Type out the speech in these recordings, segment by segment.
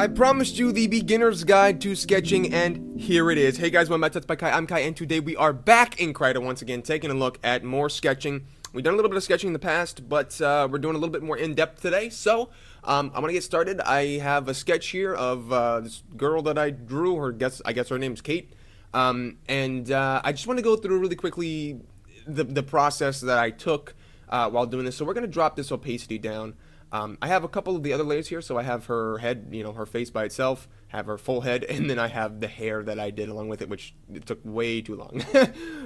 I promised you the beginner's guide to sketching, and here it is. Hey guys, welcome back to TutsByKai. I'm Kai, and today we are back in Krita once again, taking a look at more sketching. We've done a little bit of sketching in the past, but we're doing a little bit more in-depth today. So, I'm gonna get started. I have a sketch here of this girl that I drew. I guess her name's Kate. I just want to go through really quickly the process that I took while doing this. So we're gonna drop this opacity down. I have a couple of the other layers here, so I have her head, her face by itself, have her full head, and then I have the hair that I did along with it, which it took way too long.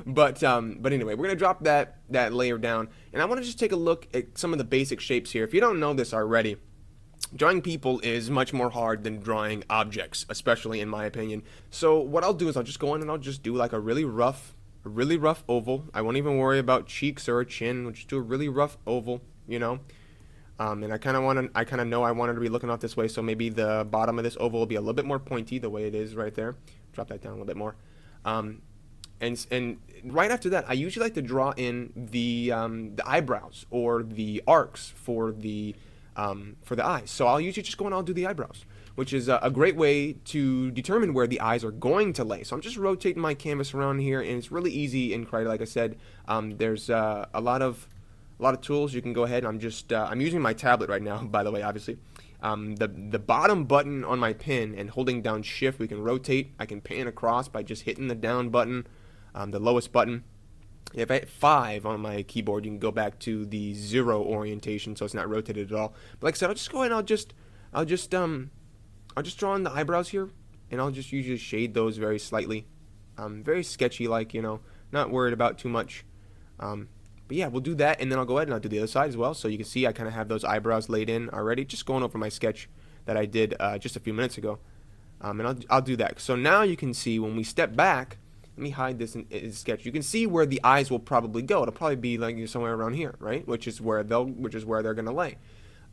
but anyway, we're gonna drop that layer down, and I want to just take a look at some of the basic shapes here. If you don't know this already, drawing people is much more hard than drawing objects, especially in my opinion. So what I'll do is I'll just go in and I'll just do like a really rough oval. I won't even worry about cheeks or a chin. We'll just do a really rough oval, and I kind of know I want it to be looking off this way, so maybe the bottom of this oval will be a little bit more pointy, the way it is right there. Drop that down a little bit more. And right after that, I usually like to draw in the eyebrows or the arcs for the eyes. So I'll usually just go and I'll do the eyebrows, which is a great way to determine where the eyes are going to lay. So I'm just rotating my canvas around here, and it's really easy in Krita. Like I said, there's a lot of tools you can go ahead. I'm using my tablet right now, by the way, obviously. The bottom button on my pen and holding down shift, we can rotate. I can pan across by just hitting the down button, the lowest button. If I hit 5 on my keyboard, you can go back to the 0 orientation, so it's not rotated at all. But like I said, I'll just go ahead and I'll just draw in the eyebrows here, and I'll just usually shade those very slightly. Very sketchy, like, not worried about too much. But yeah, we'll do that, and then I'll go ahead and I'll do the other side as well. So you can see I kind of have those eyebrows laid in already, just going over my sketch that I did just a few minutes ago. And I'll do that. So now you can see when we step back, let me hide this in the sketch. You can see where the eyes will probably go. It'll probably be like somewhere around here, right? Which is where they're gonna lay.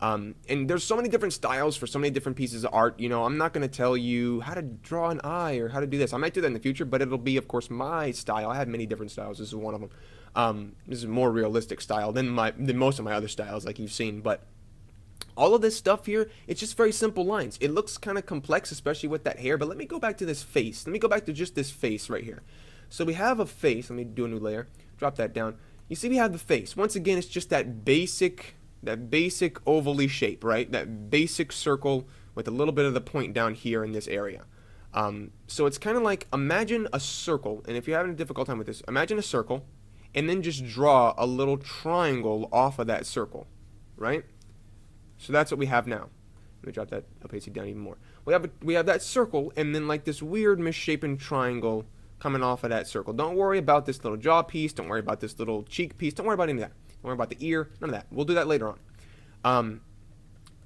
And there's so many different styles for so many different pieces of art. I'm not going to tell you how to draw an eye or how to do this. I might do that in the future, but it'll be, of course, my style. I have many different styles. This is one of them. This is a more realistic style than most of my other styles, like you've seen. But all of this stuff here, it's just very simple lines. It looks kind of complex, especially with that hair. But let me go back to this face. Let me go back to just this face right here. So we have a face. Let me do a new layer. Drop that down. You see we have the face. Once again, it's just that basic ovally shape, right? That basic circle with a little bit of the point down here in this area. So it's kind of like, imagine a circle, and if you're having a difficult time with this, imagine a circle, and then just draw a little triangle off of that circle, right? So that's what we have now. Let me drop that opacity down even more. We have that circle, and then like this weird misshapen triangle coming off of that circle. Don't worry about this little jaw piece. Don't worry about this little cheek piece. Don't worry about any of that. Don't worry about the ear, none of that. We'll do that later on.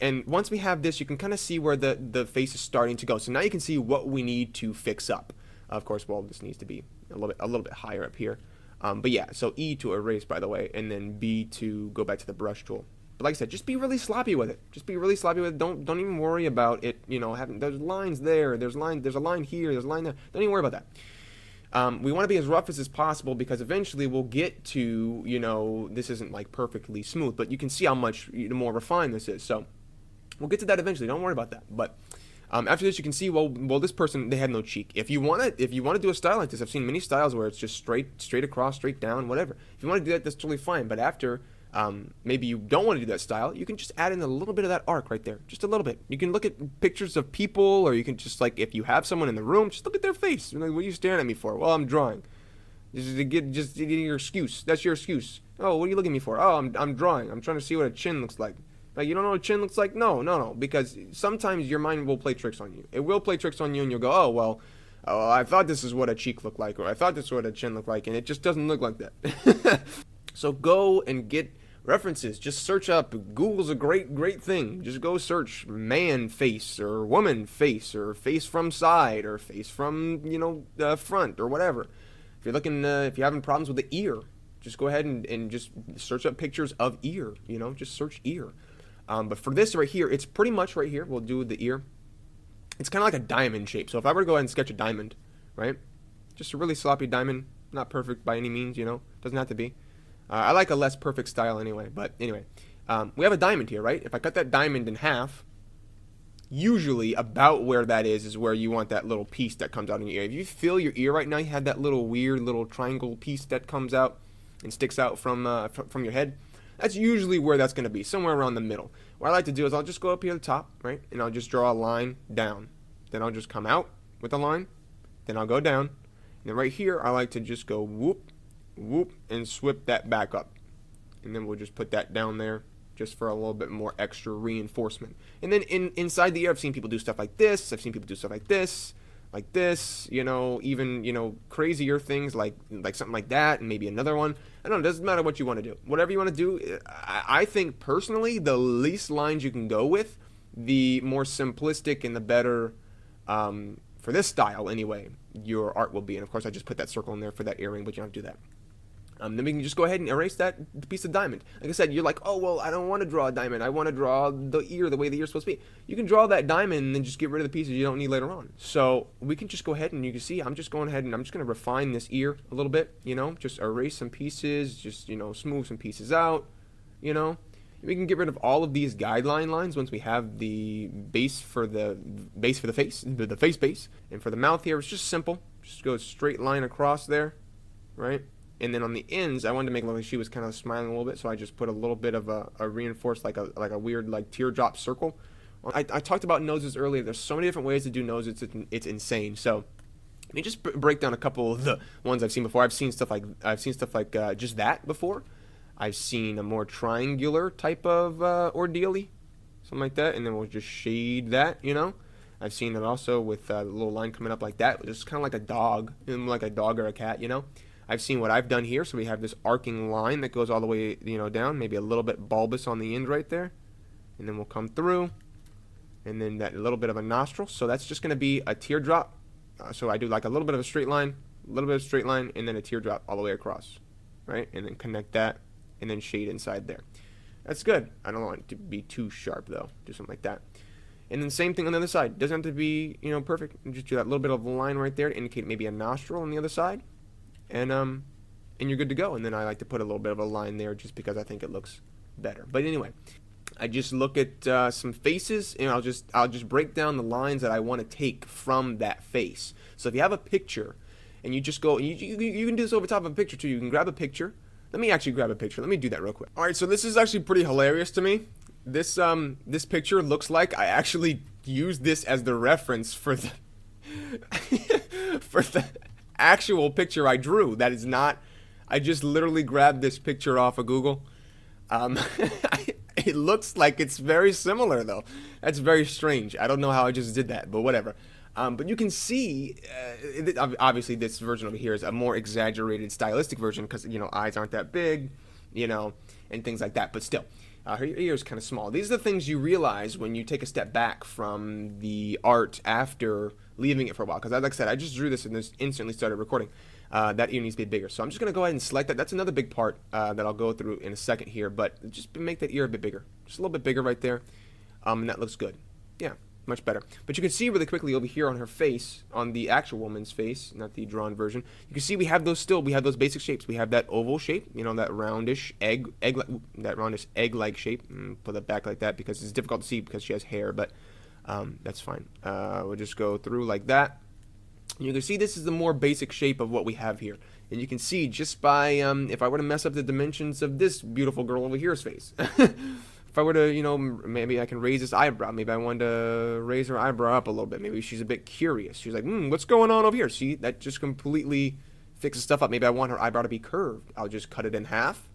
And once we have this, you can kind of see where the face is starting to go. So now you can see what we need to fix up. Of course, well, this needs to be a little bit higher up here. But yeah, so E to erase, by the way, and then B to go back to the brush tool. But like I said, just be really sloppy with it. Just be really sloppy with it. Don't even worry about it. Having there's lines there. There's a line here. There's a line there. Don't even worry about that. We want to be as rough as possible, because eventually we'll get to, this isn't like perfectly smooth, but you can see how much more refined this is. So we'll get to that eventually. Don't worry about that. But after this, you can see, well, this person, they had no cheek. If you want to do a style like this, I've seen many styles where it's just straight across, straight down, whatever. If you want to do that, that's totally fine. But after, maybe you don't want to do that style, you can just add in a little bit of that arc right there, just a little bit. You can look at pictures of people, or you can just, like, if you have someone in the room, just look at their face. Like, what are you staring at me for? Well, I'm drawing. Just to get your excuse. That's your excuse. Oh, what are you looking at me for? Oh, I'm drawing. I'm trying to see what a chin looks like. Like, you don't know what a chin looks like? No, because sometimes your mind will play tricks on you. It will play tricks on you, and you'll go, oh, well, I thought this is what a cheek looked like, or I thought this is what a chin looked like, and it just doesn't look like that. So go and get references. Just search up. Google's a great thing. Just go search man face, or woman face, or face from side, or face from front, or whatever. If you're looking, if you're having problems with the ear, just go ahead and just search up pictures of ear. Just search ear. But for this right here, it's pretty much right here. We'll do the ear. It's kind of like a diamond shape. So if I were to go ahead and sketch a diamond, right? Just a really sloppy diamond. Not perfect by any means, doesn't have to be. I like a less perfect style anyway. But anyway, we have a diamond here, right? If I cut that diamond in half, usually about where that is where you want that little piece that comes out in your ear. If you feel your ear right now, you have that little weird little triangle piece that comes out and sticks out from your head. That's usually where that's going to be, somewhere around the middle. What I like to do is I'll just go up here at the top, right, and I'll just draw a line down. Then I'll just come out with a line. Then I'll go down. And then right here, I like to just go whoop, whoop, and swip that back up. And then we'll just put that down there just for a little bit more extra reinforcement. And then inside the ear, I've seen people do stuff like this. I've seen people do stuff like this, you know, even, you know, crazier things like something like that, and maybe another one. I don't know, it doesn't matter what you want to do. Whatever you want to do, I think personally, the least lines you can go with, the more simplistic and the better, for this style anyway, your art will be. And of course, I just put that circle in there for that earring, but you don't have to do that. Then we can just go ahead and erase that piece of diamond. Like I said, you're like, oh, well, I don't want to draw a diamond. I want to draw the ear the way the ear's supposed to be. You can draw that diamond and then just get rid of the pieces you don't need later on. So we can just go ahead and you can see I'm just going ahead and I'm just going to refine this ear a little bit, you know, just erase some pieces, just, you know, smooth some pieces out, you know. We can get rid of all of these guideline lines once we have the base for the face, the face base. And for the mouth here, it's just simple. Just go a straight line across there, right? And then on the ends, I wanted to make it look like she was kind of smiling a little bit, so I just put a little bit of a reinforced, like a weird like teardrop circle. I talked about noses earlier. There's so many different ways to do noses. It's insane. So let me just break down a couple of the ones I've seen before. I've seen stuff like just that before. I've seen a more triangular type of ordeal-y, something like that, and then we'll just shade that, you know. I've seen it also with a little line coming up like that, just kind of like a dog, like a dog or a cat, you know. I've seen what I've done here, so we have this arcing line that goes all the way, you know, down, maybe a little bit bulbous on the end right there, and then we'll come through, and then that little bit of a nostril. So that's just going to be a teardrop. So I do like a little bit of a straight line, and then a teardrop all the way across, right? And then connect that, and then shade inside there. That's good. I don't want it to be too sharp though. Do something like that. And then same thing on the other side. Doesn't have to be, you know, perfect. Just do that little bit of a line right there to indicate maybe a nostril on the other side. And you're good to go. And then I like to put a little bit of a line there just because I think it looks better. But anyway, I just look at some faces, and I'll just break down the lines that I want to take from that face. So if you have a picture, and you just go, you can do this over top of a picture too. You can grab a picture. Let me actually grab a picture. Let me do that real quick. All right, so this is actually pretty hilarious to me. This picture looks like I actually used this as the reference for the for the actual picture I drew. That is not, I just literally grabbed this picture off of Google. It looks like it's very similar though. That's very strange. I don't know how I just did that, but whatever. But you can see, obviously this version over here is a more exaggerated stylistic version because, you know, eyes aren't that big, you know, and things like that. But still, her ear is kind of small. These are the things you realize when you take a step back from the art after leaving it for a while. Because like I said, I just drew this and just instantly started recording. That ear needs to be bigger. So I'm just going to go ahead and select that. That's another big part that I'll go through in a second here. But just make that ear a bit bigger. Just a little bit bigger right there. And that looks good. Yeah, much better. But you can see really quickly over here on her face, on the actual woman's face, not the drawn version, you can see we have those basic shapes. We have that oval shape, you know, that roundish egg-like shape. Put that back like that because it's difficult to see because she has hair, but that's fine. We'll just go through like that. You can see this is the more basic shape of what we have here. And you can see just by, if I were to mess up the dimensions of this beautiful girl over here's face. If I were to, you know, maybe I can raise this eyebrow. Maybe I want to raise her eyebrow up a little bit. Maybe she's a bit curious. She's like, what's going on over here? See, that just completely fixes stuff up. Maybe I want her eyebrow to be curved. I'll just cut it in half.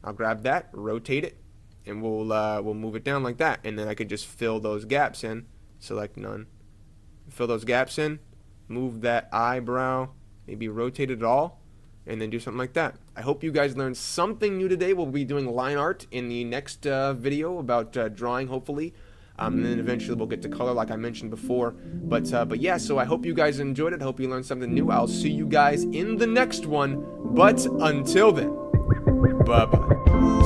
I'll grab that, rotate it, and we'll move it down like that. And then I could just fill those gaps in. Select none. Fill those gaps in. Move that eyebrow. Maybe rotate it all. And then do something like that. I hope you guys learned something new today. We'll be doing line art in the next video about drawing, hopefully. And then eventually we'll get to color like I mentioned before. But yeah, so I hope you guys enjoyed it. I hope you learned something new. I'll see you guys in the next one. But until then, bye-bye.